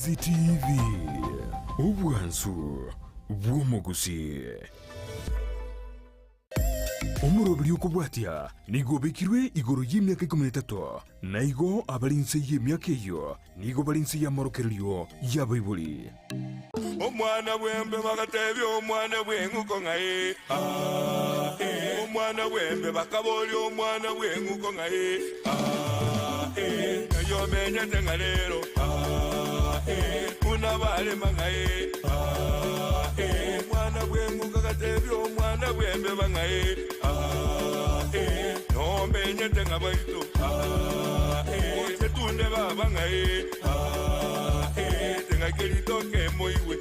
Ndizi TV Ubwansu bw'Omugusii. Omurobiri okubwatya nigo bekirwe igoro y'emyaka 13 naigo abalinse y'emyaka eyo nigo balinse y'amorokereryo y'abaibuli. Omwana bwembe bagatebya omwana bw'enguko ngaye omwana bwembe bakabolya omwana bw'enguko ngaye eyo menyete nga leero unabalema ngaye omwana bw'enguko gatebya omwana bwembe bangaye nomenyete nga baito otetunde baba ngaye tengakelitoke moiwe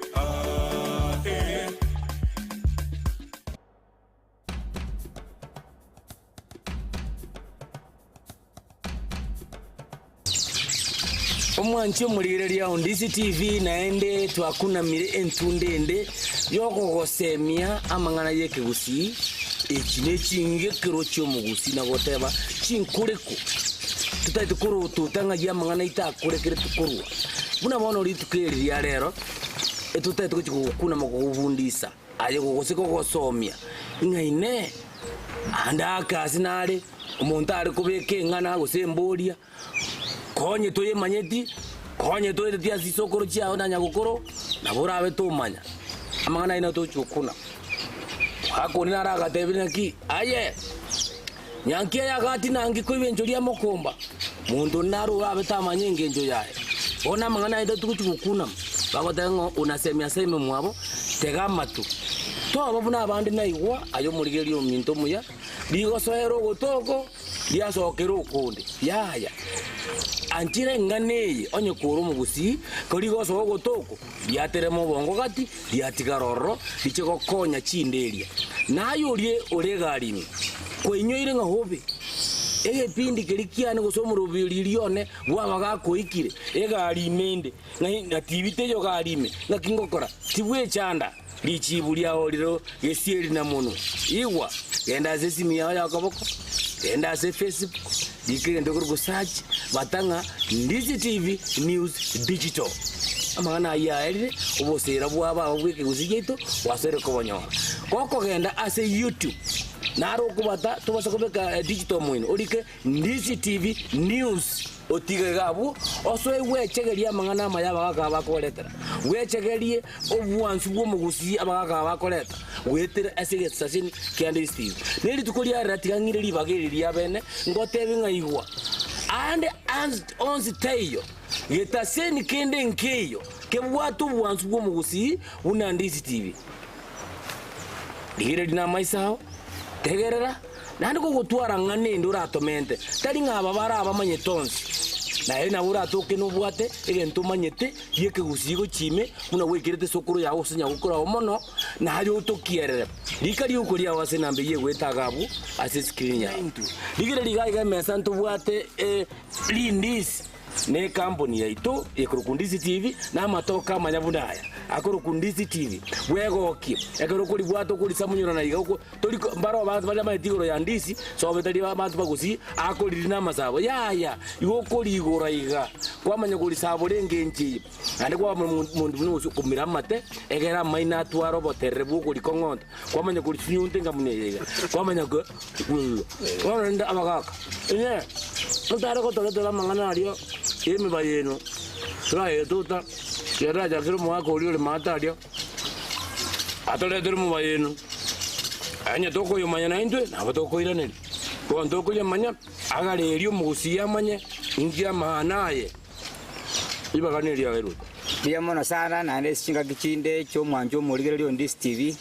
Omwanchi omulirerya Ndizi TV naende twakunamire entundende yokugosemia amangana yeke Gusii ekine Ching'Igekero Chi'Omogusii nagoteba chinkureko tutaite kuru tutanga ya mangana itakurekere tukurwa buna bono litukeriya rero etutaite kuchikuna makubundisa aye kugosiko gosomia ngaine anda kasinare umuntu ari kubeke ngana gosemboria konye toye manyeti konye toye tia sisokoro chiao na nyagukoro na borabe tumanya amangana ina to chukuna akoni naraga tebina ki aye nyankia ya gati nangi ko ibenjoria mokomba mundu naru abe tamanye ngenjo yae ona amangana ina to chukuna bagotengo unasemia seme mwabo tegamatu to ababuna abandi naigwa ayo murigerio minto muya bigosoero gotoko liasokero ukundi yaya antire nganeye onye kuru Mugusii korigo so gotoko liateremo bongo gati liatigaroro lichego konya chinderia nayorie oregarimi kwenyoire nga hobe ege pindi kerikiane gosomurubiri lione bwabaga koikire egari mende ngativite yo garime ngakingokora tibwe chanda lichibulia oliro gesieri na mono igwa genda sesimi ya kaboko genda se Facebook dikende kurgo search batanga Ndizi TV News Digital amana yaere ubosera bwaba obweke Gusii wasere kobonyora koko genda ase YouTube naro kubata tubasa kubeka digital mwino olike Ndizi TV News otige gabu oswe wechegeria amangana mayaba bakoletera wechegerie obwansu bw'Omugusii abaga bakoleta wetire asige station Ndizi TV neli tukoria ratigangire libagiriria bene ngotebi ngaigwa ande onzi tayo yetaseni kende nkeyo kebwatu bwansu bw'Omugusii una Ndizi TV digire dina maisao tegerera nandi ko gutwara ngane ndura tomente tari ngaba bara abamanye tonsi na ena ura toke no bwate egento manyete yeke Gusii go chime una wekirete sokuru ya osenya gukura omono na hayo tokierere likari ukuri awase nambe ye wetagabu ase screen ya into digire ligai mesa nto bwate Ndizi ne company yaito ekuru Ndizi TV na matoka manyabunaya akuru Ndizi TV wegoki ekuru kuri bwato kuri samunyura na igako tori mbaro abantu bali amatigoro ya Ndizi so betali abantu bagusii akuri na masabo yaya igokori igora iga kwamanya kuri sabo rengenji ande kwa mundu muno kumira mate egera maina twaro boterre bukuri kongonta kwamanya kuri nyunte ngamuneyega kwamanya ko wanda abagaka ine tutare ko tole mangana ario yemi bayeno trae tuta kera jakiro mwako uli matario atole drum bayeno anya toko yo manya naindwe na toko irane ko ndoko yo manya agale eri Omugusii amanye ingia mahanaye ibaganeri ageru biyamona sana na nesinga kichinde cyo mwanjo murigerero Ndizi TV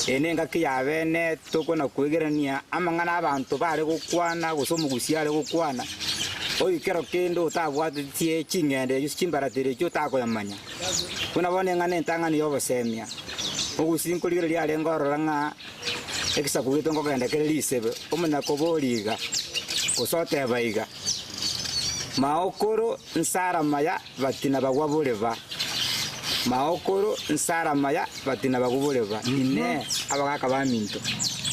enenga kiyabene toko na kwegerania amangana abantu bare gukwana gusoma Omugusii ale gukwana oyi kero kendo tabwatie chingende yusimbaratere cyo tako yamanya kuna bone ngane ntangani yobosemia Omugusii nkuligere ale ngororanga ekisa kubito ngogenda kelisebe omuna koboliga kusote baiga maokoro nsara maya batina bagwaboleva maokoro nsara maya batina bagwaboleva ine abagaka baminto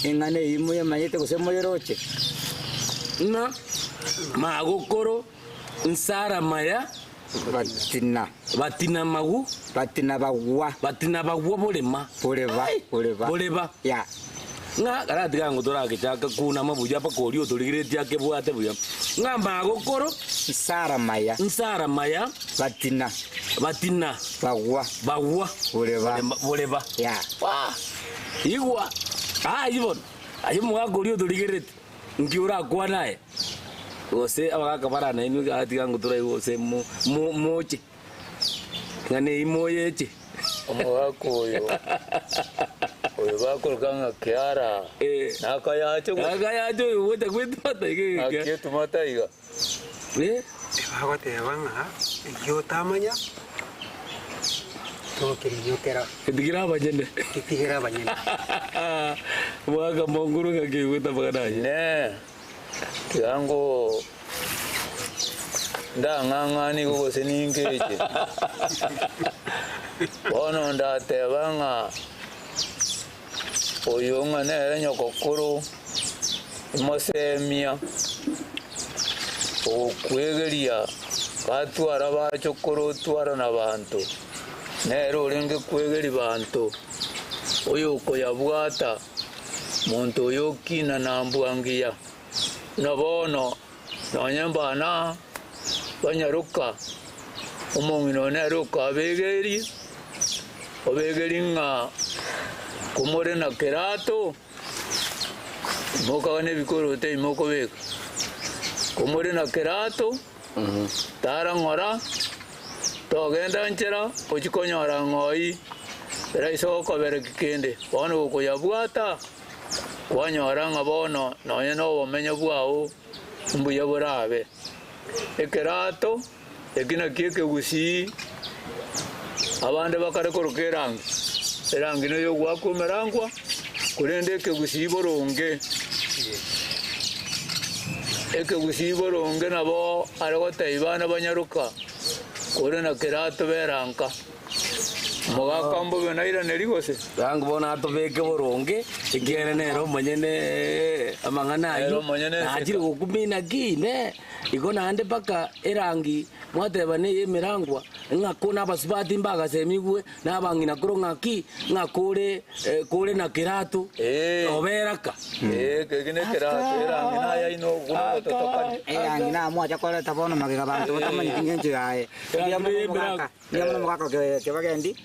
engane imuye mayete kusemoyeroche na magokoro nsara maya batina magu batina bagwa boleba ya nga karati kangu toragichaka kuna mabuya pakori otorigiretie akebwate buya nga magokoro nsara maya batina bagwa boleba ya igwa ibon ayo mugakori otorigerete ngiura kwa naye ose abagaka barana inu karati kangu toraigo ose moche ngane imoyeche omugako oyo bakoroganga kiara nakayacho wote kwetmataiga akietumataiga bagotebanga igiotamanya tokirinyokera tigira abanyene mwaka monguru ngakigweta baganaye ne kiango ndang'ang'ani gogose ningeche bono ndatebanga oyo ng'anere nyokokoro mosemia okwegeria batwara bachokoro twara na bantu nero orenge kwegeri bantu oyo koyabwata muntu oyo kina nambwangia na bono nonyembana banyaruka omong'ino neruka abegeri ng'a kumore na kerato moka ne bikorote moko beka kumore na kerato tara ngora togenda nchera ochikonyora ng'oi era isoko bere kikende bono koyabwata kwanyora ng'a bono nonya no bomenyo bwao mbuya burabe ekerato ekina kieke Gusii abande bakare korokerangi erangi no yo gwakumerangwa kurende ke Gusii boronge nabo aragotayibana banyaruka kore na kerato beranka mugakambo benaira nerigose rangu bona atobeke boronge ikiere nero manyene amangana ayo najiri gukumina gine igona ande paka erangi mwatebane yemerangwa ngakona basubati mbaga semigwe nabangina kurongaki ngakore kore na kerato oberaka kegine kerato erangi na yaino guno totoka erangi na mwacha kore tabono magiga bantu tamanyi kingenje gae niamuna mugaka ke bagendi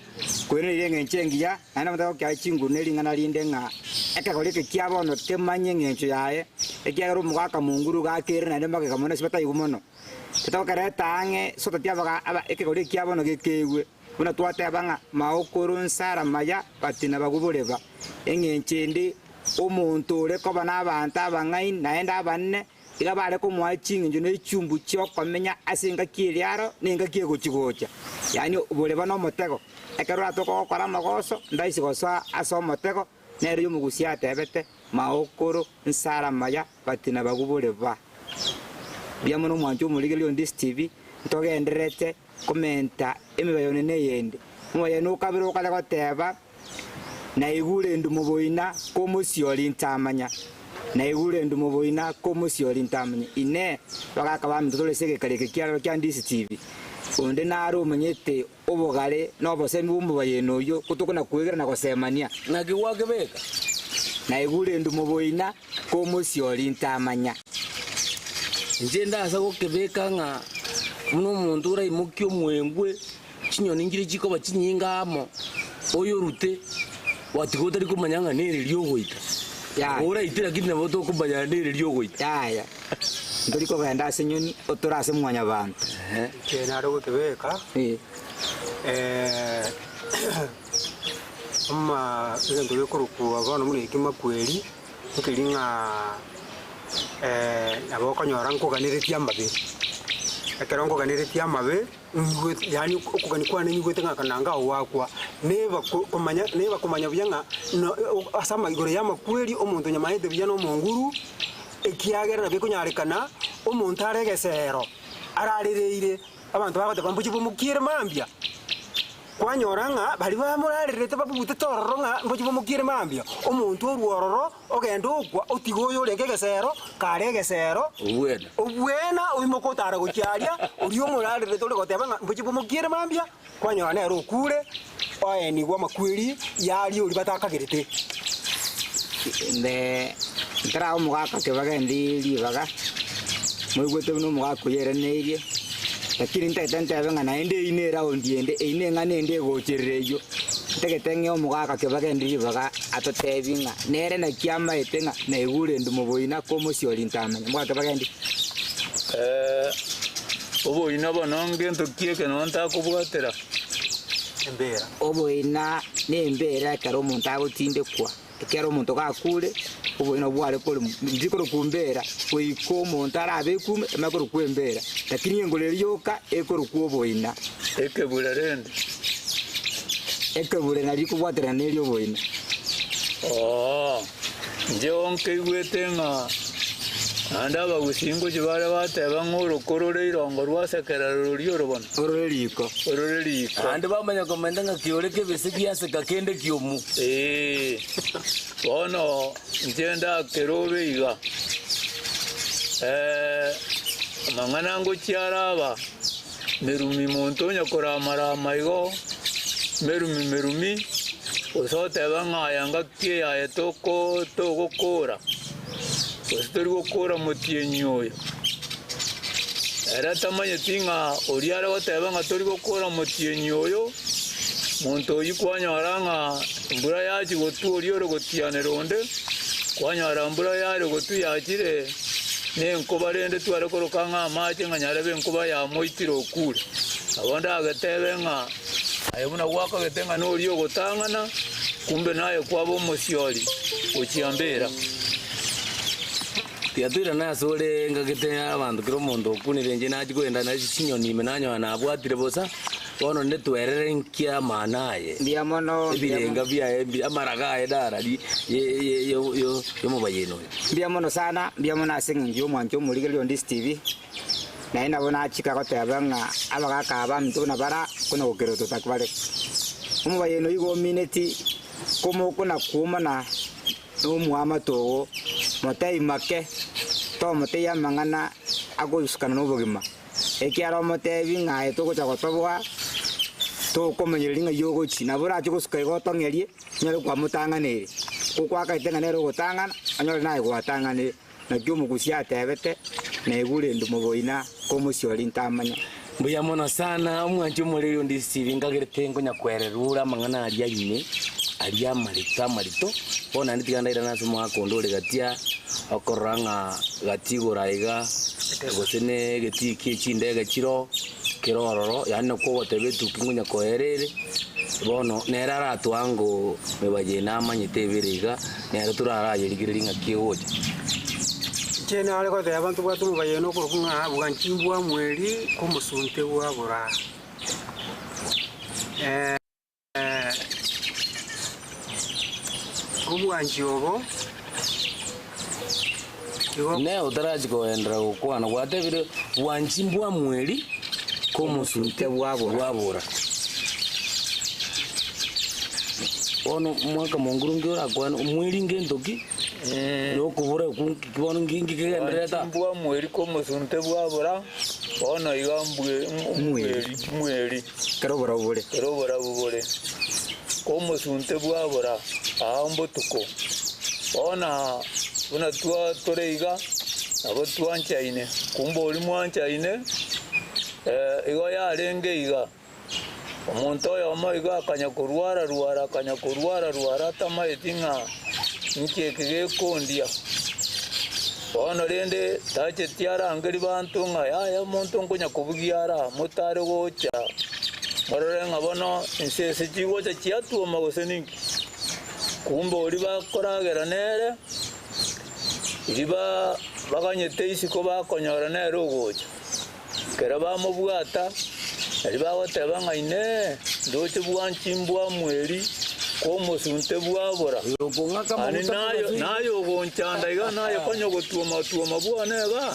kwene irengenche ngiya ana mutako kya chingu nelingana linde nga ekagoleke kiabono temanye ngencho yae ekiagero mugaka munguru gakere na ndemake kamona sibata yumono tutakareta ange sota tiabaga aba ekegoleke kiabono gekewe buna twatebanga maokoro nsara maya batina baguboleba engenche ndi omuntu ureko bana abantu abang'ai naenda abanne iga bare ko mwachinga njo nechumbu cyokomenya asinga kiriaro ninga kiegochigocha yani uboleba no motego ekero atoko gokora magoso ndaisi gosa aso motego nero yo Mugusii atebete maokoro nsara maya batina baguboleba biamono mwanjo muligelio Ndizi TV ntogenderete komenta emibayone neyende moye no kabiro kale goteba na igure ndu muboina ko musiori ntamanya na igure ndu muboina ko musiori ntamanya ine bagaka bamito tole sege kaleke kiaro kya Ndizi TV onde naro umenyete obogare no bosemi bumubayeno yo kutokona kwegera na kosemania na kiwake beka na igure ndu muboina ko musiori ntamanya njenda asa gokebeka nga muno muntu ura imukyo mwengwe chinyoni ngiri chiko bachinyingamo oyo rute watigota liko manyanga nere lyogoita ya ora itira kitna boto kumanya nere lyogoita ya ndoriko benda senyoni otorase mwanya bantu kenaro gotebeka amma ngendo yokuruku abana muri ikima kweli ukiringa abokonyora nkoganiretia mabe ekerongo ganiretia mabe yani okugani kwana nyugwete ngakananga wakwa neba kumanya byanga asama igore yama kweli omuntu nyamaete byana omonguru ekiagera byo kunyarekana omuntu aregesero ararireire abantu bagote bambuchi bumukire mambya kwanyora ng'a bari bamorarerete babute tororo ng'a mbochi bomokire mambia omonto oruororo ogenda okwa otiga oyo orenge egesero kare egesero obwena oimoka otara gochiaria ori omorarerete ore goteba ng'a mbochi bomokire mambia kwanyora nero okure oenigwa amakweri yari ori batakagerete ntara omogaka kebagendi ribaga moigwete buna omogaka oyeraneirie lakini ntete ntebe ng'a naende ine eraundi ende ine ng'a nende egocherere eyo ntegete ng'e omogaka kebagendi ribaga atotebi ng'a nere naki amaete ng'a naigure ndi moboina ko omosiori ntamanya mogaka kebagendi oboina bono ngento kieke no ntakobwatera embera oboina na embera ekero omonto agotindekwa ekero omonto gakure oboina bware kore ndikoro kumbera goika omonto arabe kume emakoro kwembera lakini engoreri yoka ekoro kwoboina ekebura rende ekebure nari kubwatera neri oboina nje onkeigwete ng'a ande abagusingo chibare bateba ng'orokoro ore irongo rwasekera rori orobono orore riko ande bamanya komenda ng'a kiore kebese giaseka kende kiomu bono nche ndakerobe iga amang'ana ngochiara aba merumi monto onyakoramarama igo merumi osoteba ng'aya ng'akie yaye togokora gose tori gokora motienyi oyo era tamanyeti ng'a oriare goteba ng'a tori gokora motienyi oyo monto oyi kwanyora ng'a mbura yachi gotu ori ore gotianera onde kwanyora mbura yare gotu yachire nenkoba rende tware koroka ng'a amache ng'a nyarebe enkoba yamoitire okure abondo agetebe ng'a aye buna gwakagete ng'a nori ogotang'ana kumbe naye kwaba omosiori ochiambera tiatwira nasore ngagete abandu kiro omonto okunire nje nachi kwenda nachi chinyoni ime nanyoa nabwatire bosa bono netwerere nkia manaye ndiamono ebirenga biaye amaraga aye dara yomobayeno ndiamono sana ndiamono aseng'engi omwancho omorigererio Ndizi TV naye nabo nachika goteba ng'a abagaka abanto buna bara kuna gokero totakbare omobayeno igo omineti komokona kuumana n'omwama togo motei make tomotei amang'ana agoisikana n'obogima ekiara omotebi ng'aye togocha gotobwa tokomenyereri ng'a yogochi nabo orache gosika igo otong'erie nyore kwamotang'anere gokwakaete ng'a nere ogotang'ana onyore naye gwatang'anere naki omogusii atebete naigure ndi moboina ko omosiori ntamanya mbuya mono sana omwancho omorigererio Ndizi TV ngagerete nkonyakwererura amang'ana aria ine aria amarito bona nitigandaira nase omogaka ore gatia okorora ng'a gatigora iga gose ne geti echindege chiro kirororo yani nokogoteba etuki nkonyakoerere bono nere aratwango mebayena amanyete ebere iga nere torarayerigereria ng'a kiegocha chene ale goteba bantu bwatu mobayeno okoroka ng'a bwanchimbwa mweri komosunte bwabora obwanchi obo ne utarachi koendera gokwana gwatebire bwanchimbwa mweri komosunte bwabora ono mwaka mongurungi orakwana mweri ngentoki nokubura kibono ngingi kigendereta mbwa mweri komosunte bwabora bono iga mweri kerobora bubore komosunte bwabora aambotuko bona buna toreiga nabo twanchaine kumba oli mwanchaine igo yarenge iga omonto oyo omo iga akanya korwara atamaeti ng'a nkieke gekondia bono rende tacheti arangeri banto ng'a yaya omonto nkonya kobugiara motare gocha morore ng'a bono ensese chigocha chiatuoma gose ninki kumba oli bakoragera nere riba baganyete isiko bakonyora nere ogocha kera bamobwata eri bagoteba ng'a ine ndoche bwanchimbwa mweri komosunte bwabora ani nayo ogonchanda iga nayo konya gotuoma bwane iga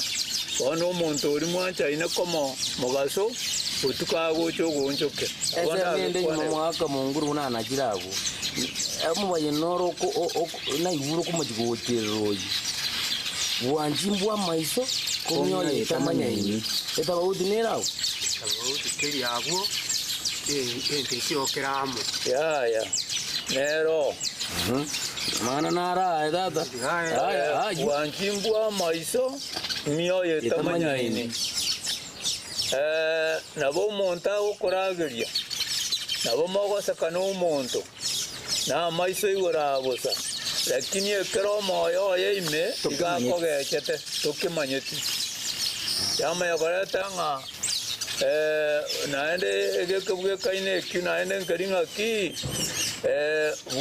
bono omonto ori mwanchaine komo mogaso utukagocho gonchoke ese nende nyuma mwaka munguru nana jirago amubaye noro ko na iburo ko majigoteroyi wanjimbwa maiso komyo yetamanya ini eta baudinerawo kiri abo entesio keramo ya nero mana nara dada wanjimbwa maiso myo yetamanya ini nabo monta ukuragiria nabo mogoseka n'omonto na maiso igurabusa lakini ekero moyo yeime igakogechete tukimanyeti yama yakoreta nga naende egekebwekaine ki naende nkaringa ki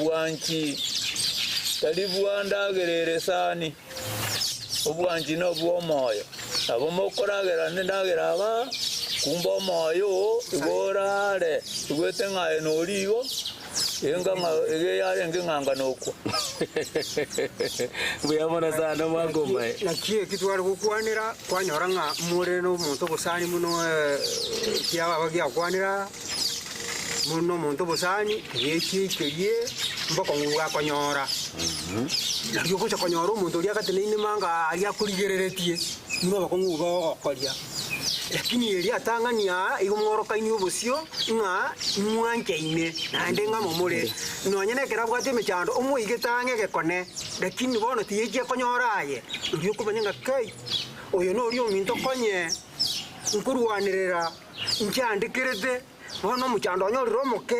bwanchi tali bwandagerere sani obwanchi no bwomoyo abo mokoragera ndagera aba kumba omoyo igorare igwete ngaye norigo enganga egeyare nganga noko buyabona sana magomba nakie kitwara gukwanira kwanyora nga mure no muntu busani muno kiaba bagia kwanira muno muntu busani yeki kiye mbako nguga konyora nakyo ko konyora muntu ria katene manga aria kurigereretie niba bakonguga okoria lakini eri atangania igomorokaini obusio nga mwankeine nande nga momore nonyene kerabwate mechando omwigetange gekone lakini bono tiyeje konyoraye uri kubanyenga kai oyo no uri ominto konye nkurwanirira nkyandikirete bono muchando onyoriro moke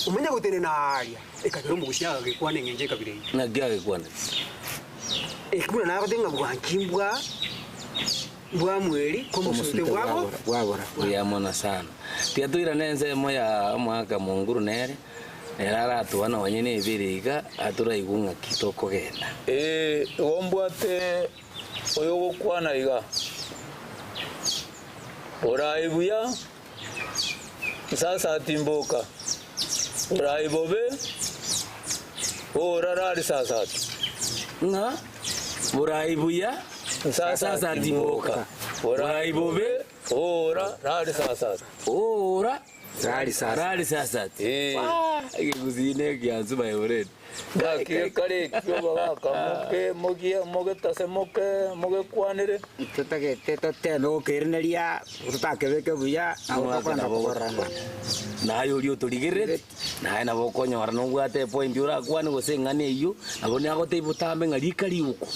umenya gutene na aria ekabiro mugusyaga gekwane ngenje kabire na gyage kwane ekuna na batenga bwankimbwa bwa mweri komusute bwabo bwabora uyamona sana tiatuira nenze moya mwaka munguru nere erara tuana wanyene ibiriga atura igunga kitoko genda wombwate oyo gukwana iga oraibuya sasa timboka oraibobe orarari sasa nga oraibuya sasa timboka oraibobe ora rari sasa ora rari sasa iguzine gyanzuba yorede Daki kare kyo baka moge tase moge kwanire tutake tete no kerneria tutakebeke buya amwana bogorana nayo lyo tuligirete na bokonyora no gwate point ura kwani gosengane iyo abone agote ibutambe ngarikari uko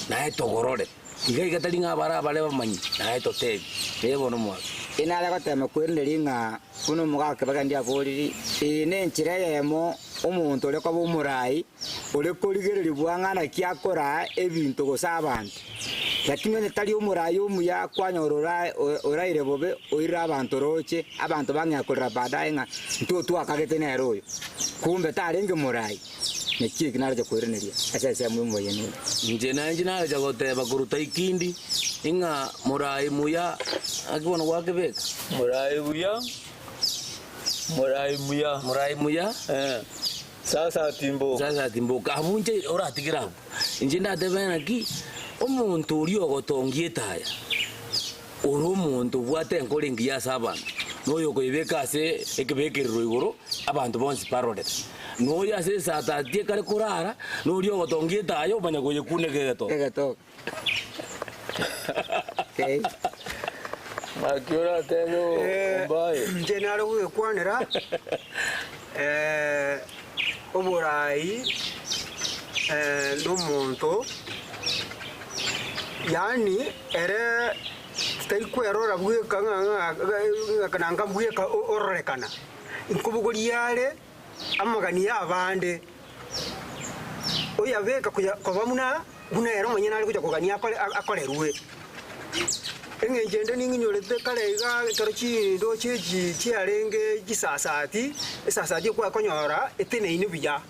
na etogorore iga talinga bara bale bamanyi na etotebi ebo no mwa inala gotema kwerneria nga kuno mugake bagandia boriri ine nchira yemo omuntu ole kwa bumurai ole kurigereri bwangana kyakora ebintu gosabantu lakini ne tali umurai umuya kwanyorora oraire bobe oira abantu roche abantu banyakorera badaye nga ntu akagete nero yo kumbe tarenge murai nekiki naraje kwereneria asese mu yenu nje naraje goteba kuruta ikindi inga murai muya akibona gwakebeka murai muya sasa timboka abunje oratigira nje ndatebena ki omuntu uri ogotongietaya uri omuntu bwate nkorengia sabantu noyo koibeka se ekebekerero igoro abantu bonsi parode noyo ase sata tie kare kurara nori ogotongietaya obanya goyekunege geto okay makiora telo mbaye nje naro gwekwanira oburai n'omuntu yani ere stay kwerora bweka kananga bweka ororekana inkubugori yale amagani yabande oyabeka kobamuna bunero manyana ali kuja kugania akolerwe engengende ninginyorete kalega karochi ndo cheji chiarenge gisasati esasati kwa konyora etene inibiya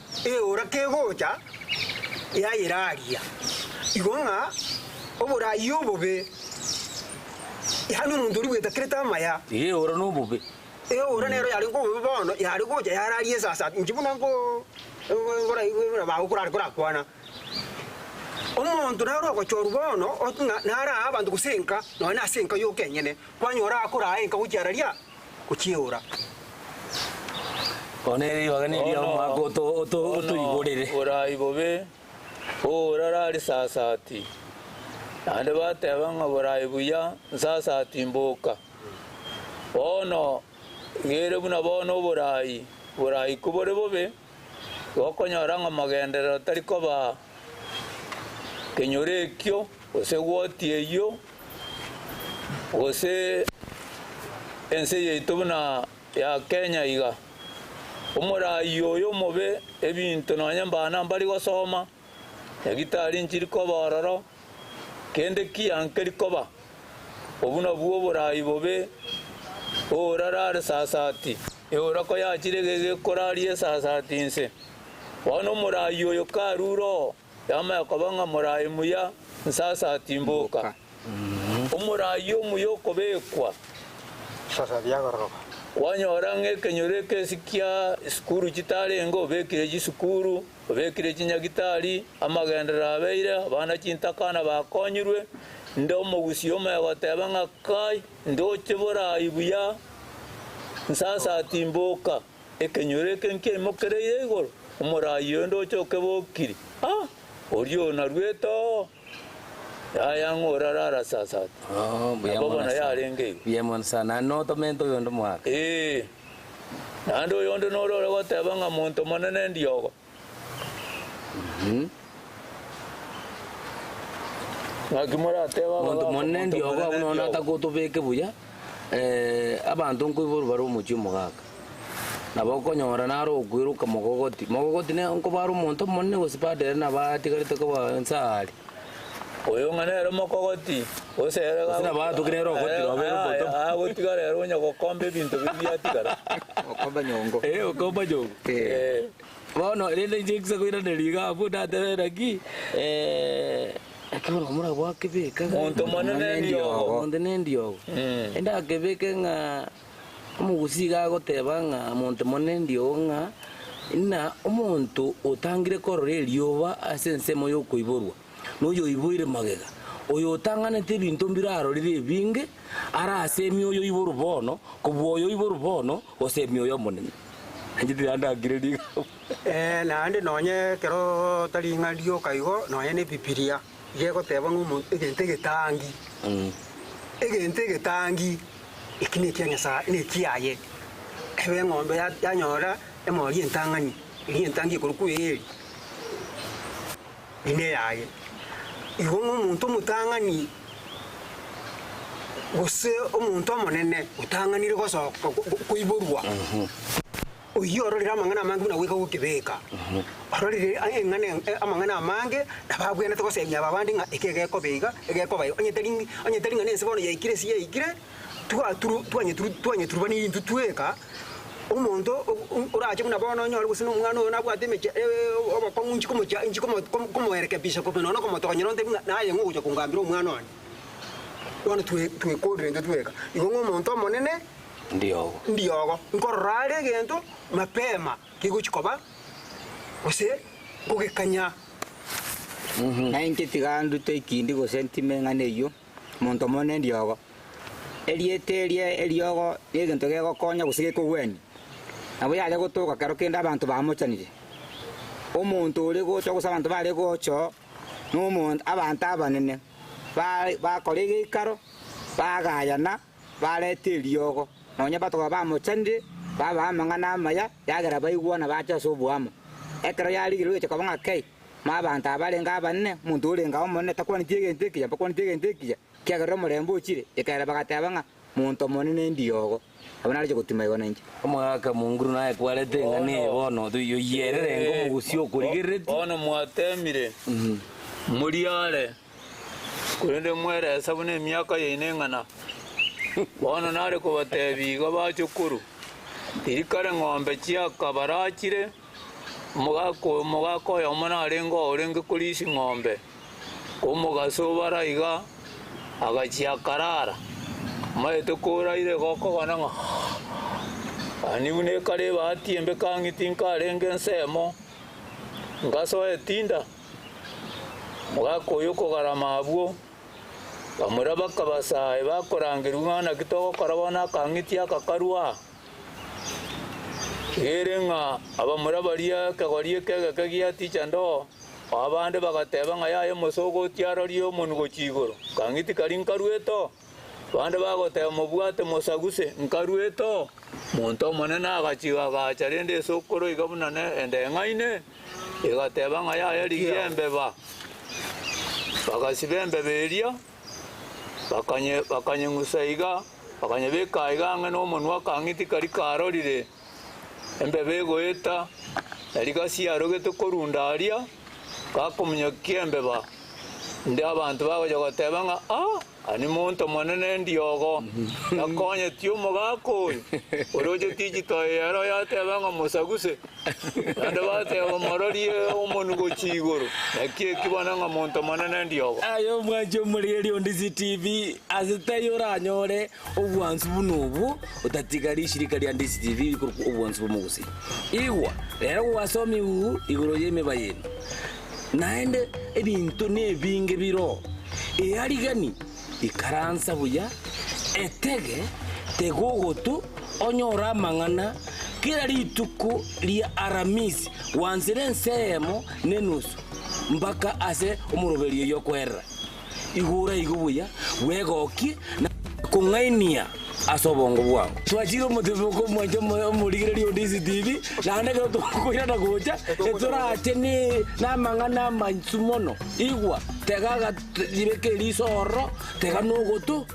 ora kegocha yayiraria igonga obora yobobe hanu mundu ribeta kreta maya ora no bobe ora nero yari ngo bono yari goja yararie sasati njibuna ngo ngora ibura ba ukura kwana omuntu naro akochorubono otunga nara abantu gusenka no nasenka yo kenyene kwanyora akora enka kukyararia kuchiura onere wagani dia mwako to igorere burayi bobe orarari sasati ande batebanga burayi buya sasati mboka ono gere buna bono burayi kubore bobe okonyaranga magendero tariko ba kenyorekyo ose wotie yo ose ense yitubuna ya Kenya iga umurayi oyo mobe ebintu nonyambana mbali gosoma egitari nchiriko bororo kende kiyankeriko ba obuna buo burayi bobe orarare sasati eorako yachirege korarie sasati nse wano murayi oyo karuro yama yakobanga murayi muya sasati mboka umurayi omuyo kobekwa sasa byagoroka wanyora ng'ekenyore kesikia sukuru chitarengo obekire chisukuru obekire chinyagitari amagendera abeire abana chintakana bakonyirwe ndo omogusii omegoteba ng'a kai ndoche burayi buya sasati mboka ekenyore kenkiemokereire igoro omurayi oyo ndoche okebokiri orio narweto yayang'orarara sasati abobona yarenge biyamon sana no tomento yondo mwaka nando yondo norore goteba ng'a muntu monene ndiogo ng'akimorateba muntu monene ndiogo abunona takotobeke buya abantu nkoiboro bari omochi omogaka nabo okonyora nare okwiruka mogogoti ne nkobara omonto monene gosibadere nabatigarete koba nsari oyo ng'anere mokogoti oserega nabatukire rogoti babere oboto agotigara rero nyagokomba ebinto bibiatigara okomba nyongo okomba nyongo bono rende njekisa koiraneria abu ndatereraki akibona omura gwakebeka muntu monene ndiogo endakebeke ng'a omogusii gagoteba ng'a muntu monene ndiogo ng'a na omonto otangire korora erioba ase ensemo yokoiborwa noyo iboire magega oyo otanganete ebinto mbirarorire ebinge arasemi oyo iboru bono kobwa oyo iboru bono osemi oyo monene anjitiandagire naende nonye kero taring'a rioka igo nonye ne bibilia gegoteba ng'omonto egento egetangi eki nekia nyasaye nekiaye ebe eng'ombe yanyora emori entang'ani eri entangi ekoruku eri ine yaye igo ng'omonto omotang'ani gose omonto omonene otang'anire gosoka koiborwa oiyo ororire amang'ana amange buna gweka gokebeka ororire amang'ana amange nababwenete gosebia babandi ng'a eke egekobeiga onyeteri ng'a nense bono yaikire si yaikire twanyeturubani into tweka omonto orache buna bono onyore gose nomwana oyo nabwate emeche obokong'u inchi komoerekebisha komenono komotogonyera ntebi naye ng'ogocha kongambira omwana one bono twekorire into tweka igo ng'omonto omonene ndiogo nkorora are egento mapema kegochikoba gose ngogekanya nainche tiga ndute ikindi gose ntime ng'ana eywo omonto omonene ndiogo eriete eriogo egento gegokonya gose gekogweni nabo yare gotoka kero kende abantu bamochanire omonto ore gocha gose abantu bare gocha n'omonto abantu abanene bakora egeikaro bagayana barete eriogo nonya batoka bamochanire baba amang'ana amaya yagera baigwana bacha ase obwamo ekero yarigire gocha koba ng'a kei abantu abarenga abanene omonto orenga omonene takwanitie egento ekiya bakwanitie egento ekiya kiagerera omorembe ochire ekaera bagateba ng'a monto monene ndiogo abo nariche gotima igo nainche omogaka munguru naye kwarete ng'ane bono yoyerere ngo omogusii okorigerereti bono mwatemire muriare kurende mweresa buna emiaka yaine eng'ana bono nare kobatebi igo bachukuru tirikare ng'ombe chiaka barachire omogaka oyo omo narenge orenge korisia ng'ombe omogasi obaraiga agachiakarara maete koraire gokogana ng'a ani buna ekare batiembe kang'iti nkarenge ensemo ngasoa etinda mogaka oyo kogarama abwo bamura bakabasae bakorangirwa ng'ana kitoko korabona kangitia kakarua erenga abamura baria kagorie kegeke giaticha ndo abande bagateba nga yaye mosogo tiarorio omonugo chigoro kangiti kari nkarueto bande bagoteba mobwate mosaguse nkarueto muntu omonene agachiga gacharende esokoro iga bunane ende ng'aine igateba nga yaye rigie embeba bagasiba embebe eria bakanyeng'usa iga bakanyebeka iga ang'e n'omonwa kang'iti kari karorire embebe egoeta nari gasiarogete korunda aria gakomunyokia embeba ndi abantu bagoja goteba ng'a ani muntu monene ndiogo nakonyeti omogaka oyo oroche tichitoe yaro yateba ng'a mosaguse ande bateba mororie omonugo chigoro naki ekibona ng'a muntu monene ndiogo ayo mwanche omorigeri Ndizi TV asitayi oranyore obwansu buno obu otatigaria ishirika ria Ndizi TV obwansu bw'omogusii igwa rero gwasomi uu igoro y'emeba yenu naende ebinto nebinge biro earigani ikaransa buya etege tegogotu onyora amang'ana kira rituku ria aramisi wansire ensemo nenusu mpaka ase omoroberio yokwerera igura igubuya wegoki na kung'ainia ase obongo bwao twachire omoteboko mwanche omorigereria Ndizi TV naende kero tukoirana gocha etorache namang'ana amanchu mono igwa tegaga ribekeri isoro tega nogotu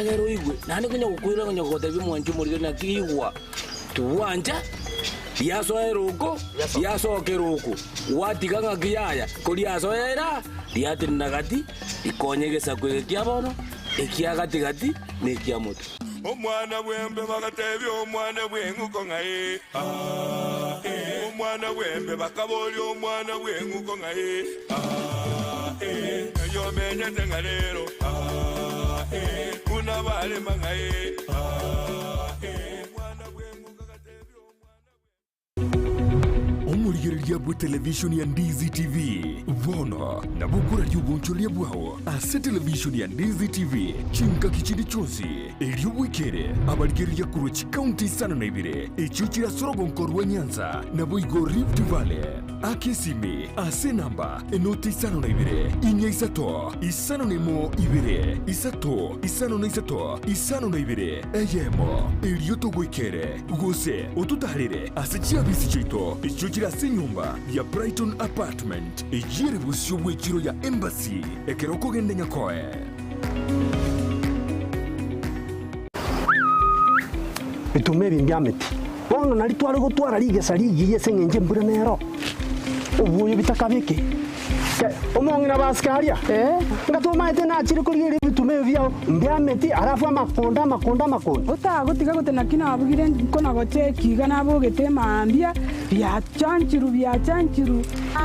egero igwe naende konya gokwira konya gotebia mwanche omorigereria naki igwa tuwanja riasoera oko riasokera oko watiga ng'aki yaya koriasoera riatirina gati ikonye gesako ege kia bono ekia gati na ekia moto omwana bwembe bagatebya omwana bw'enguko ng'aye omwana bwembe bakabolya omwana bw'enguko ng'aye eyo menyete nga leero kuna balema ng'aye omwana bw'enguko gatebya omurigereria bwa televishoni ya Ndizi TV bono na bukura ry'ubuncholia bwao ase televishoni ya Ndizi TV chinka kichindi chonsi elio bwikere abarigereria kurwa chikaunti sana na ibire echo chira sorogo nkorwa Nyanza na boigo Rift Valley akesimi ase namba enoti sana na ibire inya isato isano nemo ibire isato isano na isato isano na ibire eyemo elio to bwikere gose otutarire ase chiabisi chito echo chira se nyumba ya Brighton Apartment ejire busyo bwekiro ya Embassy ekeroko gende nyakoe bitume bingameti bono nari twari gutwara rigesa rigiye seng'enje mbura nero ubuye bitakabike omong'ina basikaria ngatumaete nachire kurigeria bitume byao mbiameti arafu amakonda utagutiga gutena kina abugire kona goche kiga nabugete mambia byachanchiru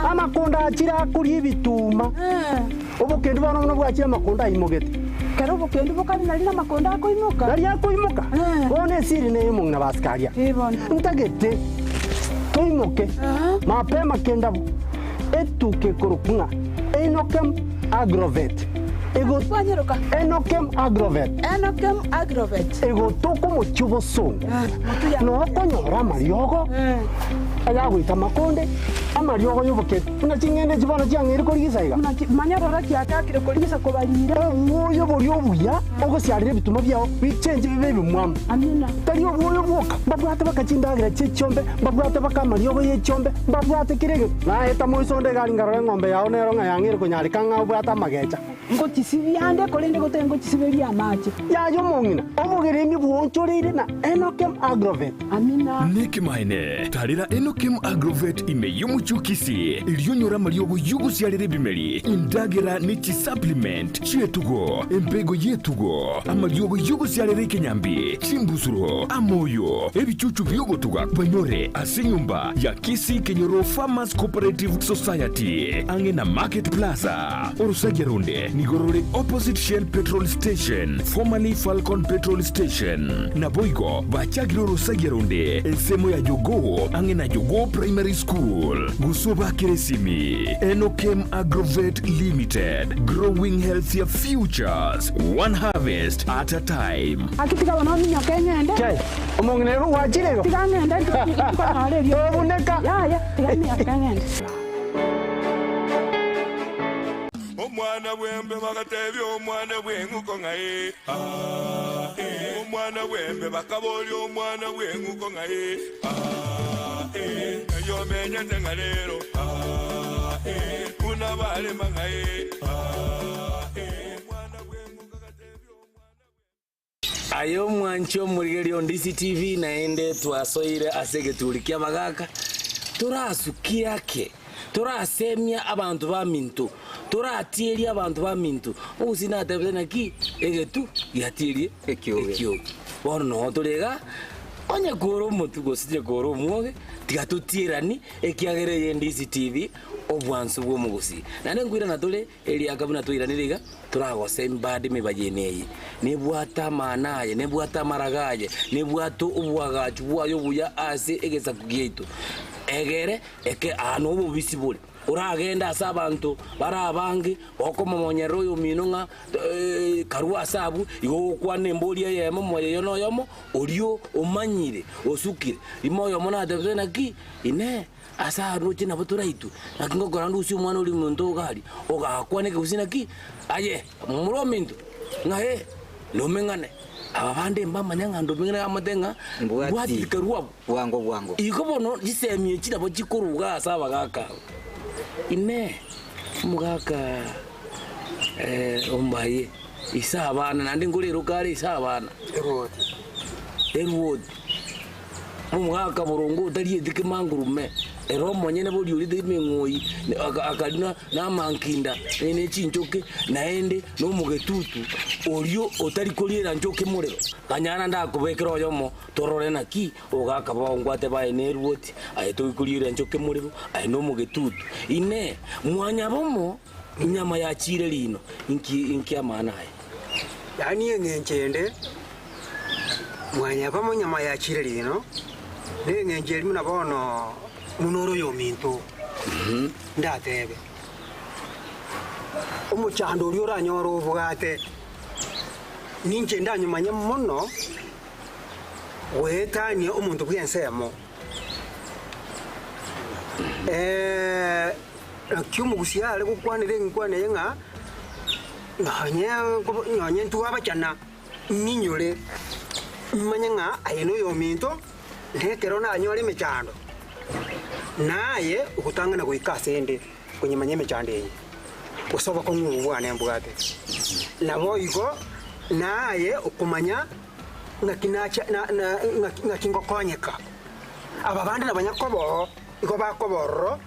amakonda achira kuri bituma obukendu bano no bwachira amakonda imogete kero bukendu bukari nari na makonda akoimuka bone siri ne omong'ina basikaria ntagete toimoke mapema kenda etuke kurukunga enokem agrovet ego twanyeruka enokem agrovet ego toko mochubo songo no konyora mariogo agagwita makonde amariogo yoboke una chingende chibona chiang'iri korigisa manyarora kiakakire korigisa kobarira oyo borio buya ogosiarire bituma byao bichenje bibe bimwamu amina tari obuyo bwoka babwate bakachindagira chichombe babwate bakamariogo yechombe babwate kirege naeta moisonde gari ngarore ng'ombe yao nero ng'ayang'iri konyarika ng'abwata magecha ngochisibiande korende gote ngochisiberia amache yayo mong'ina obogeremi bwonchoreire na enokem agrovet amina nikimaine tarira enokem agrovet imeyo muchukisi ilionyora mariogo yugusiarire bimeri indagera nichi supplement chietugo embego yetugo amariogo yugusiarire kenyambi chimbusuro amoyo ebichuchu byogotuga banyore ase nyumba ya Kisii Kenyoro Farmers Cooperative Society ange na Market Plaza Orusagerunde nigorore opposite Shell Petrol Station formerly Falcon Petrol Station na Boigo bachagiro Orusagerunde ensemo ya Jogo ange na Jogo Primary School Gusoba Keresimi Enokem Agrovet Limited, growing healthier futures, one harvest at a time. Akitika wanomi nyokenya ende. Chai, omong'inero wachirego. Tika ngende kwa nare rio. Obuneka. Ya, tika nyokenya ende. Omwana bwembe bagatebya omwana bw'enguko ngaye. Omwana bwembe bakabolya omwana bw'enguko ngaye. Eyo menyete nga lero. Kuna bale mangaye. Ayo mwancho murigerio Ndizi TV naende twasoire asegetulikia bagaka turasukia ke turasemia abantu ba mintu turatieria abantu ba mintu usina tebena ki egetu yatierie ekyo bono no turega onye koro mutugo sije koro mwoge tigatutierani ekiagereye Ndizi TV obwansu bwo Gusii nane ngwira na tole eli akabuna tuiraniriga turagose mbade mebayeneye nebwata manaye nebwata maragaye nebwato ubwagacu bwayo buya ase egeza kugieto egere eke ano bubisibule uragenda asa abantu barabangi okomomonyero oyo minonga karua sabu igo kwane mbolia yemo moyo no yomo orio omanyire osukire imoyo mona devena ki ine asa roche na botoraitu nakingo gorandu usi umwana uri muntu gari ogakwane kusina ki aye muromintu ngahe lomengane ababande mbamanya ngando bingana amatenga bwati karua bwango iko bono gisemye kirabo gikuruga asa bagaka ine mugaka ombaye isabana nandi ngulero kare isabana erwod mugaka burungu utari edike mangurume eromo nyene boli uri de mengoyi akadina na mankinda ene chinchoke naende no mugetutu orio otari kolira nchoke murero kanyana ndakubekero yomo torore naki ogaka bongwate bae nerwoti ayeto ikulira nchoke murero aye no mugetutu ine mwanya bomo inyama ya chire lino inki amana aye yani engenchende mwanya bomo nyama ya chire lino nengenjeri muna bono munoro yo mintu ndatebe umuchando uri oranyoro ubugate ninje ndanyumanya muno wetanye umuntu kwensemo Chi'Omogusii ale kukwanire nkwane yenga nanye ntu abachana ninyole manyanga ayeno yo mintu ndekero na anyole mechando naye ukutangana kuikasende kwenye manyeme chande usoba ko ngubwana mbugate nabo iko naye ukumanya ngakinacha ngakingokonyeka ababandi nabanyakobo iko bakoboro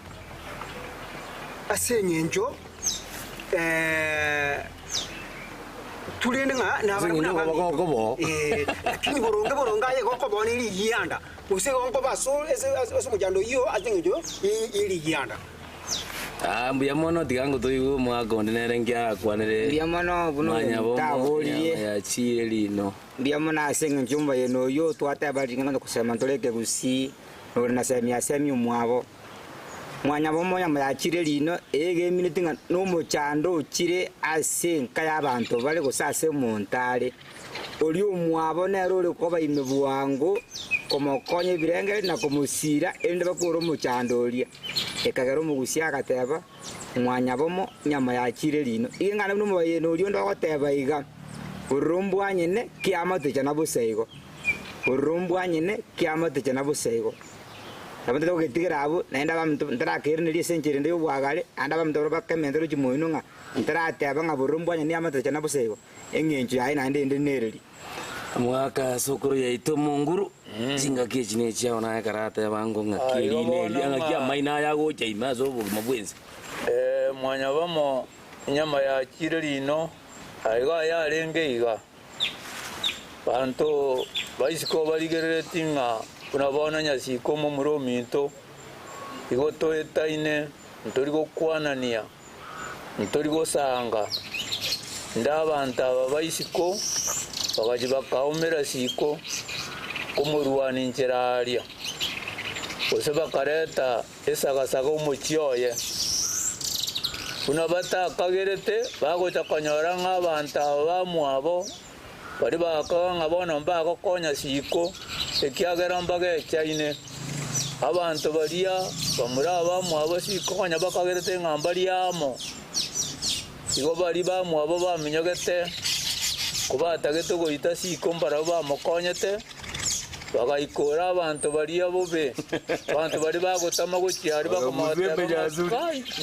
asenyenjo tulende nga nabanyakobo lakini boronga ye gokobo ni yanda use gonko baso ese mujando iyo atenjo ili yanda mbuya mono tigango toigo mwakonde nerengia kwanere mbuya mono buno tabolie ya chire lino mbuya mono asenga njumba yeno yo twata baringa kusema ntoleke Gusii no na semi umwabo mwanya bomo ya chire lino ege minutinga no mochando chire asenka y'abantu bale gusase montale oli umwabo nero uri koba imebuwango komokonye birenge na komusira ende bakuro muchandolia ekagero Gusii agateba mwanya bomo nyama ya chire lino ingana no moyeno uri ndo goteba iga urumbwa nyene kiamate chana buseigo urumbwa nyene kiamate chana buseigo abante to getigira abo naenda bamtu ndarakerene lisenjere ndo bwagale anda bamtu bakemendero chimoino nga ntarateba nga burumbwa nyene amate chana buseigo engenju yayi naende nereri mwaka sokoro ya ito munguru singa kichine chao na karata ya bango ngakirine lianga kia maina ya gocha imazo mabwenzi mwanya bamo nyama ya chire lino aiga ya renge iga bantu baisiko barigerete nga unabona nyasiko mu murominto igoto etaine ntori gokwanania ntori gosanga ndabantu aba baisiko bagaji bakaumira siko kumurwani njeraria ose bakareta esagasaga umucyoye kuna batakagerete bagocha konyora nk'abantu aba bamwabo bari bakanga bona mbagokonya siko ekiagera mbaga echaine abantu baria bamura bamwabo siko konya bakagerete ngambari amo igo bari bamwabo baminyogete kubatagete goita siko mbara bamukonyete bagaikora abantu baria bobe abantu bari bagotama gochiari bakomata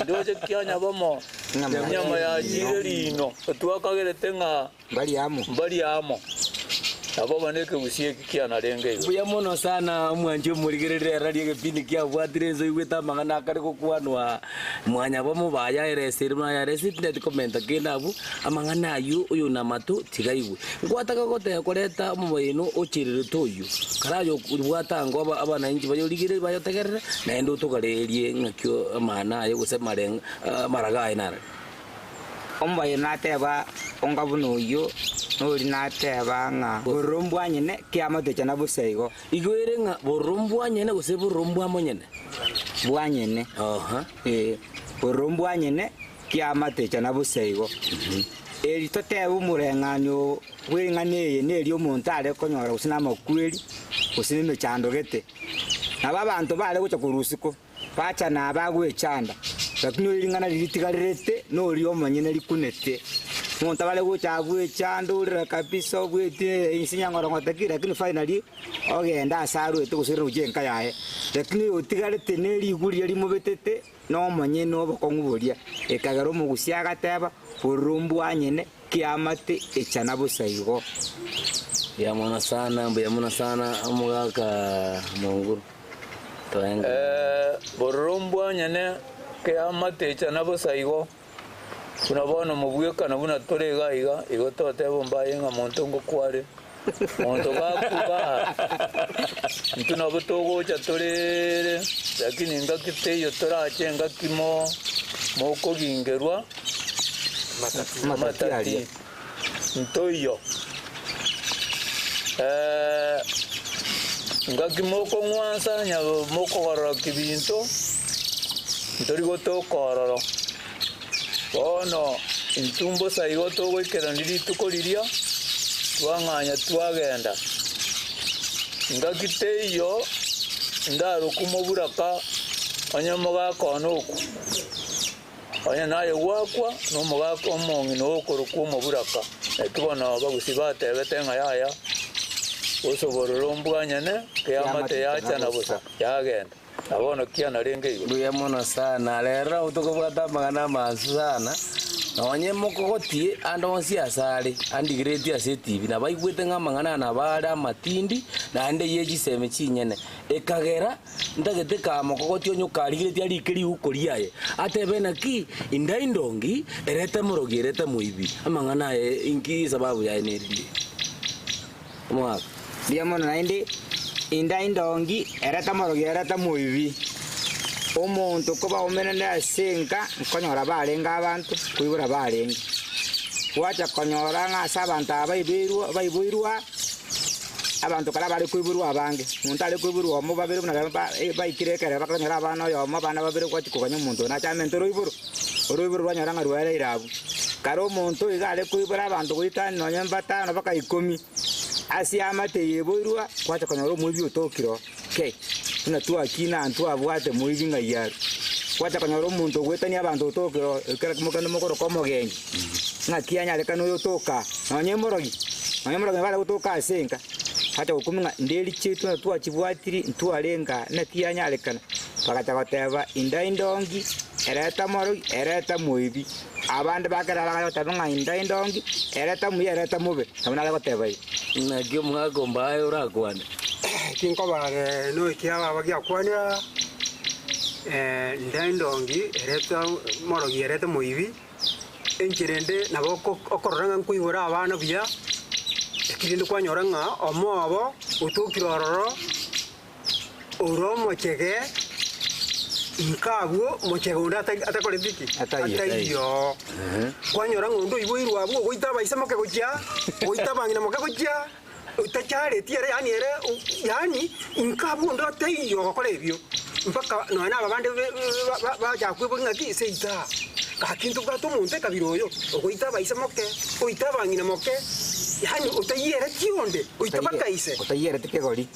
ndoje kyanya bamo nyama ya jire rino twakagerete nga bari amo abo baneke Gusii kiana renge buya mono sana mwanje murigerere radio kipindi kia bwatirenzo igweta mangana akari kokwanwa mwanya bomo baya ereseri maya resipnet comment kenabu amangana ayu uyu namatu tigaiwe ngwataka gote koreta mubayino ochirire toyu karayo bwatango abana inji bayo ligire bayo tegerere na endo togarerie ngakyo amana ayo gusema maraga inara ombaye nateba ongabuno yo nori nateba nga borumbwa nyene kiamate chana buseigo igwere nga borumbwa nyene gose borumbwa monyene bwanyene borumbwa nyene kiamate chana buseigo eri toteba umurenganyo bwengane neri omuntu are konyora gusina makweri gusina mechando gete naba bantu bare gocha kurusiko bacha na bagwechanda lakini olingana litigarete no rio manyene likunete monta bale gocha bwechanda urira kabisa bwete insinyangora ngotakira lakini finally ogenda asaru etugusira ujenka yae lakini otigarete neri iguri ali mubetete no manyene obokonguboria ekagaro mu Gusii agateba burumbu anyene kiamate echana busaigo yamona sana amugaka monguru burumbu anyene kiamate echana busaigo unabona mubwekana buna torega iga igotote bombaye nga muntu ngokware muntu gakuba ntuna butogo cha torere lakini ngakite yo torache ngakimo moko gingerwa matati ntoyo ngakimoko ngwansa nya moko garora kibinto ntori goto kororo ono intumbo saigo to wekera ndiri tukoliria twanganya twagenda ngakite yo ndaro kumoburaka onyamoga konuku onya naye wakwa no mogako omongi no koruku moburaka etubona Bagusii batebete nga yaya osobororombu anyane kiamate yacha na busa yagenda abono kiana renge buya mono sana lera utokobwata magana masu sana nonye mokogotie ando siasare andi grade ase TV na baigwete ngamangana na bara matindi na ande yeji seme chinyene ekagera ndagete ka mokogotio nyukarigire ali kiri ukoriaye atebena ki indaindongi ereta murogireta muibi amangana inki sababu ya enerindi mwaka bia mono naindi indaindongi ereta murogireta muibi omuntu kuba omenene asenka nkonyora barenga abantu kuibura barenga wacha konyora ngasa abantu abaibirwa abantu kala bari kuibirwa abange muntu ali kuibirwa mo babere na baikirekere bakanyora abana yo mo bana babere kwa chikuganya umuntu na chamento roiburu banyora ngaruere irabu karo omuntu igale kuibura abantu kuita nonye mbatano baka 10 asiamate yebirwa kwacha konyora mubi utokiro okay tuna tua kina antua bwate muivinga yaro kwata kanyoro muntu gwetani abantu utokero kera kumukana mukoro komogenyi ngakianya lekano yotoka nonyemorogi bala utoka asenka hata ukuminga ndeli chitu na tua chibwatiri ntua lenga na kianya lekana pakata koteba indaindongi ereta morogi ereta muivi abandi bakara batabanga indaindongi ereta mube tamana koteba na gyo mwagomba ayo rakwana kinko bare no kiaba bagia kwanira ndaindongi ereta morogi ereta muivi enchirende naboko okoranga nkuibura abana bya kirinde kwanyora ng'a omobo otokirororo oro mochege nkabwo mochege unda atakore biki ataiyo kwanyora ngondo iboirwa bwo goita baisa moke gocha goita bangina moke gocha utachare tiere yani nkabwo ndo ataiyo gokore byo mpaka nona abande baja kwibunga ki seita kakintu gato munte kabiroyo goita baisa moke goita bangina moke yani utayere kionde uitabaka ise utayere tikegori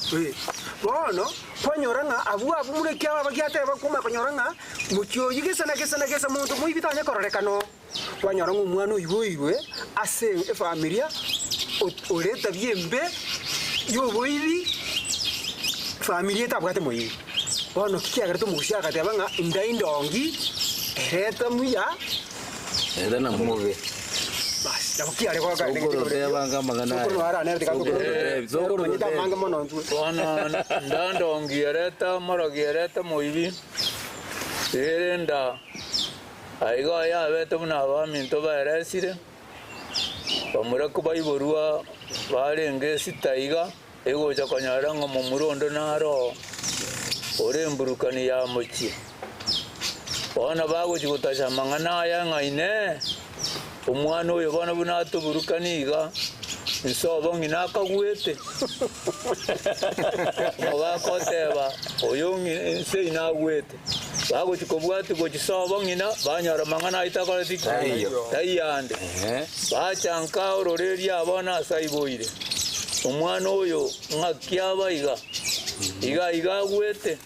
bono kwanyoranga abu mure kya bagiate bakuma kwanyoranga mukyo yigesa muntu muibitanya kororekano kwanyoranga umwana uyibuirwe ase familia oreta biembe yoboiri familia tabwate moyi bono kiagara mugusia gatebanga ndaindongi ereta muya na muge Yabukiare kwa gani banga magana ara nerde kako zokoro nyita manga mono ntu wana ndandongi ereta morogi ereta moibi erenda aiga ya bete muna ba minto ba eresire bamura kuba iborua barenge sitaiga egoja kanyara ngo murundo naro oremburukani ya mochi wana bago chikutasha mangana ya ngaine umwana uyo bana bunato burukaniga nsobo ngina kagwete mugakoteba uyo nse inagwete bago chikobwati go chisobo ngina banyara mangana itakora tayande bachanka ororeri abana saiboire umwana uyo ngakyaba iga gwete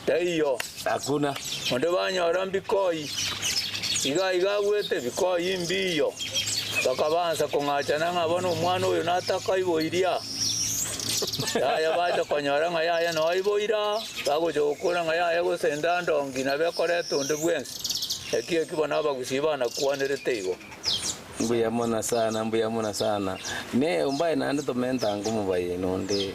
taiyo hakuna onde banyara mbikoi iga gwete bikoyi mbiyo bakabanza kungachana ngabona umwana uyu nataka iboiria ya baje konyora nga ya no iboira bagoje gukura nga ya gusenda ndongi na bekore tunde bwensi ekiye kibona bagusibana kuanerete igo mbuya mona sana ne umbaye nande to menta ngumu baye nonde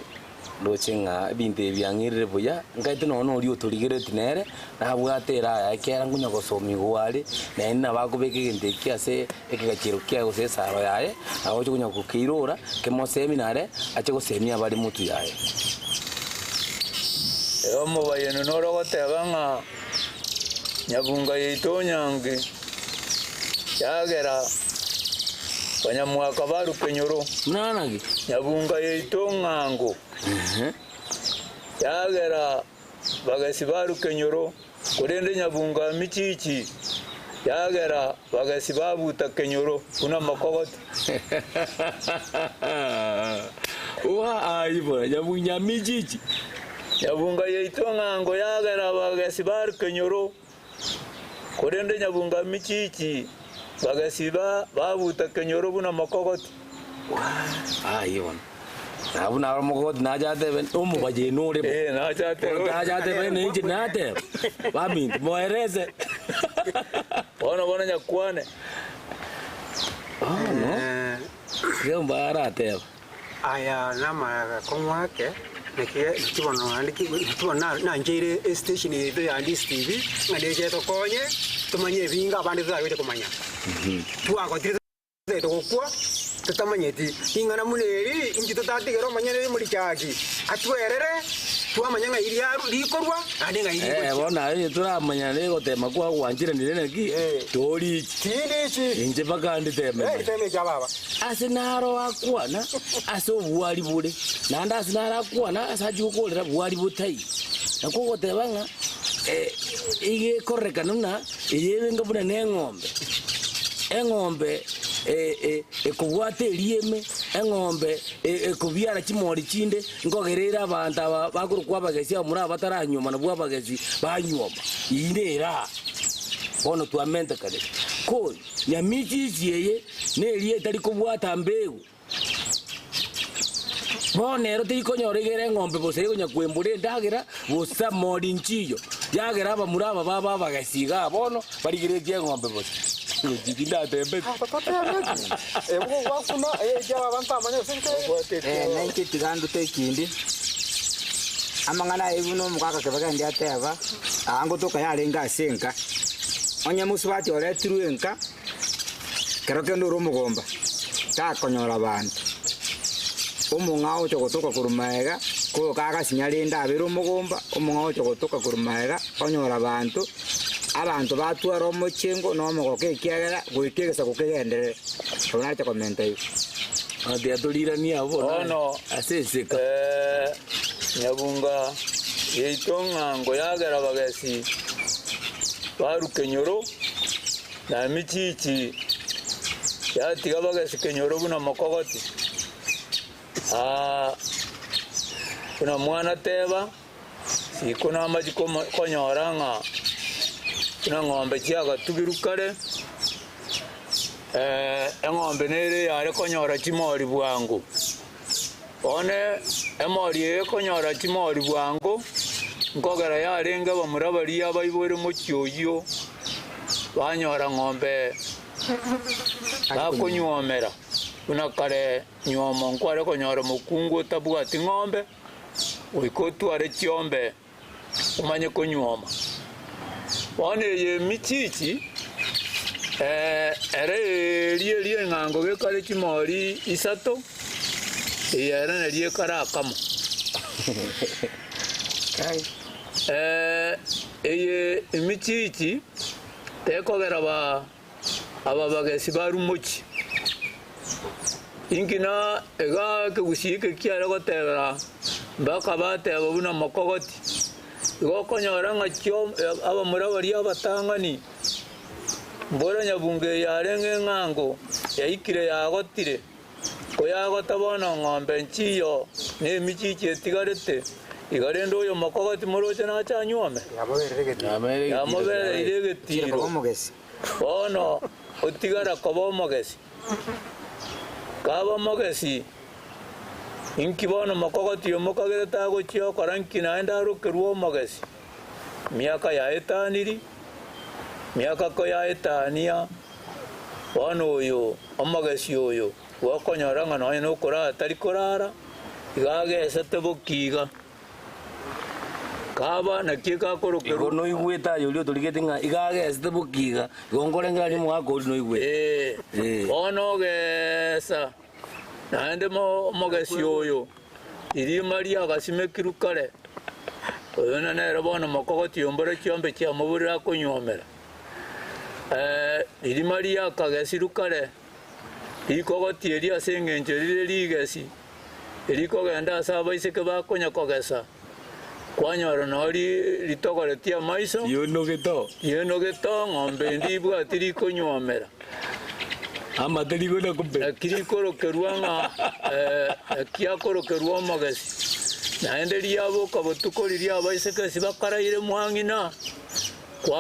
dochinga binte byangirire buya ngaite nono uri uturigire tinere na bwatera yakera ngunya gosomi gwari na ina bakubeke ginte kiase ekigakiro kya gose saro yaye aho kunya kukirura kemo seminare ache gosemia bari mutu yaye omo bayeno noro gotebanga nyabunga yitonyange yagera banyamwaka baru kenyoro nanagi nyabunga yitongango yagera bagasibaru kenyoro kurende nyabunga michichi yagera bagasibabuta kenyoro kuna makogoti wa aibo nyabunya michichi nyabunga yitongango yagera bagasibaru kenyoro kurende nyabunga michichi bagasiba babuta kenyoro kuna makogoti aibo abu na mokogoti najate ben omo baje nore najate ben inji nate bamin moereze bona nyakwane no yo barate aya nama komwake nikibona nikibona na njire station yetu ya Ndizi TV ngadeje tokonye tumanye binga abandi twabire kumanya twakotire tokwa tutamanyeti ingana muneri inji tutatigero manyere muri cyagi atwerere twamanyanga iri yaru likorwa adenga iri bona ari turamanya rego tema kwa wanjira nirene tori tinichi inje bakandi teme jababa asinaro akwana aso buwali bule nanda asinara akwana asaji ukolera buwali butai nakoko tebanga ige korreka nuna iyebenga buna engombe kubwate elieme engombe kubyara kimori kinde ngogerera abantu bakuru kwabagesi muri abataranyoma na bwabagesi banyoma indera ono twamente kale ko nyamiji yeye neliye tari kubwata mbegu bonero tikonyoregere ngombe bose gonya kwembure ndagira bosa mori nchiyo yagera aba muri aba babagesiga bono barigireje ngombe bose Jidinda tembe. Wakuna jawa banta manya sente. Nanki tigandu tekindi. Amangana ebuno mukaka kebaga ndi ateba. Ango toka yalenga senka. Onya muswati ore truenka. Keroke nduro mugomba. Ta konyora bantu. omong'ao chogotoka kurumaega ko kaga sinyarenda abere omogomba omong'ao chogotoka kurumaega onyora abantu batwara omochengo no mogoka ekiagera goikegesa gokegenderere onacha komenta hiyo ati atulirania abo no aseseka nyabunga yeitongango yagera bagesi baru kenyoro na michichi yatiga bagesi kenyoro buna mokogoti kuna mwana teba sikuna amaji konyoranga kuna ng'ombe chiaga tugirukare eng'ombe nere yare konyora chimori bwangu one emori ye konyora chimori bwangu nkogera yarenge bamurabari abaibore mochioyo banyora ng'ombe bakonyomera kuna kare nyomo nkware konyora mukungu tabwati ng'ombe uikotware chiombe umanye konyoma one ye michichi ere rie ng'ango gekare chimori isato yere ne rie karakamo eye michichi tekogera ababagesi barumochi ingina ega Gusii kiare gotebera mbaka bateba buna mokogoti igokonyora ng'achio abamurabari abatang'ani mbora nyabunge yarenge ng'ango yaikire yagotire koyagota bono ng'ombe nchiyo nemichichi etigarete igarende oyo mokogoti moroche nachanyuome yamoberere egetiro bono otigara koba omogesi kaba omogesi inki bono mokogoti omokagerete agochiokora nki naende arokerwa omogesi miaka yaetaniri miaka ko yaetania bono oyo omogesi oyo gwakonyora ng'a nonya nokora atari korara igagesete bokiga kaba naki gakorokerwa no igweta yo lyo toligete ng'a igagesete bokiga igongorengera ni mwaka ori no igwe bono gesa naende mogesi oyo irima riagasimekirwe kare oyo nere bono mokogoti ombore chiombe chiamoburera konyomera irima riakagesiru kare rikogoti eri ase eng'encho rire rigesi erikogenda ase abaiseke bakonya kogesa kwanyora nori ritogoretie amaiso yenogeto ng'ombe ndibwati rikonyomera amaterigona kumbe kirikorokerwa ng'a kiakorokerwa omogesi naende riaboka botuko riria abaiseke esi bakaraire mwang'ina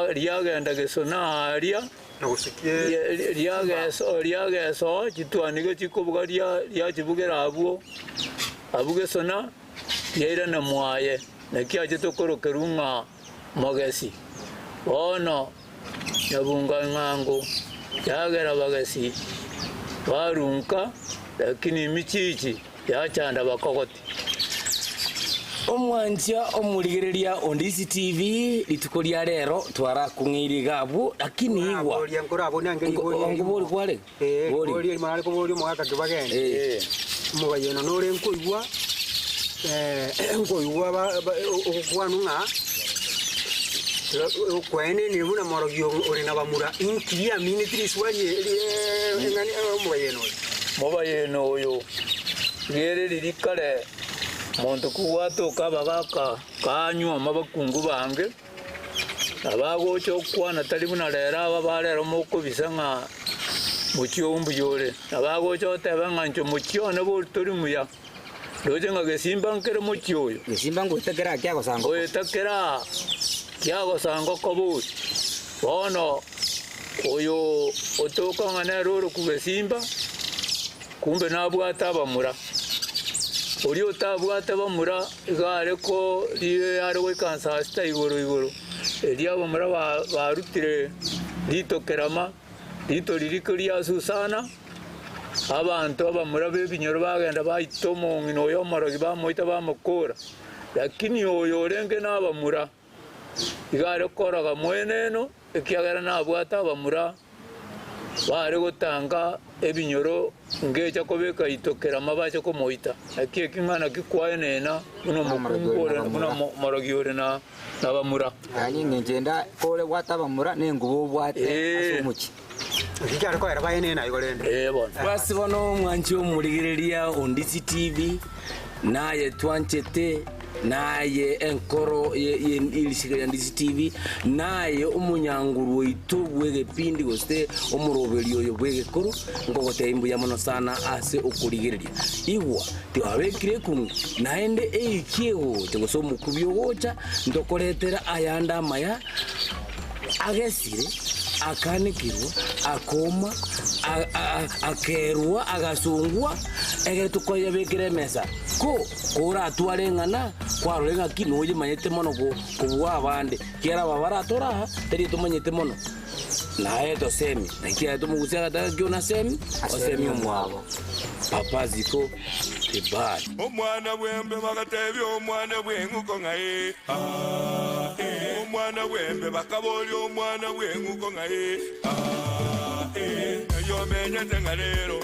riagenda gesona aria riageso chitwanige chikobuga riachibugera abugesona riaire na mwaye nakiache tokorokerwa ng'a mogesi bono nyabunga ng'ango yagera bagesi barunka lakini michichi yachanda bakogoti omwancha omurigereria Ndizi TV rituko ria rero twara kung'iri gabu lakini igwa ngobori kware bori mari ko bori mwaka kibagende mubayeno nore nkoigwa okwanunga kwene ni buna morogio ori na bamura inkiya ministries wanye ngani mubayeno oyo gere ririkare muntu kuwatuka bagaka kanywa mabakungu bange abagocha okwana tari buna rera aba barero mukubisa ng'a muchiombu yore abagocha oteba ng'ancho muchione bortori muya doje ng'a gesimba nkere muchioyo gesimba ngoitekera kiagosanga oitekera kiagosanga koburi bono oyo otoka ng'a neroro kugesimba kumbe nabwata abamura ori otabwate bamura igare ko riye ari goikansa sita igoro eria bamura barutire ritokerama rito ririko riasusana abantu abamura bebinyoro bagenda baitomo ng'ino oyo omorogi bamoita bamokora lakini oyo orenge nabamura igare koraga mweneno ekiagera nabwate abamura bare gotanga ebinyoro ngecha kobeka itokera mabache komoita akie kingana kikwaenena muno mukungore muno morogiore na bamura ani ngenda kole watabamura nengubo bwate asumuki Kikari kwa erabaye nena igorende. Bona. Basi bono mwanchi omurigereria Ndizi TV naye twanchete naye enkoro ilishikira Ndizi TV naye umunyanguru witu bwegepindi goste omuroberi oyo bwegekoro ngogote imbu ya mono sana ase okurigereria igwa tiwabekire kungu naende eikiego tegoso mukubyo gocha ndokoretera ayanda maya agesire akanikirwa akoma akerwa agasungwa ege tukoye bekire mesa ko ora twarengana kwarorenga kinoye manyete mono kubwa abande kera babara tora teri tumanyete mono naye to semi nakia tumugusia kata kiona semi osemi omwabo papa ziko tebad omwana bwembe bagatebya omwana bwenguko ngaye omwana bwembe bakaboli omwana bwenguko ngaye yo menyete ngalero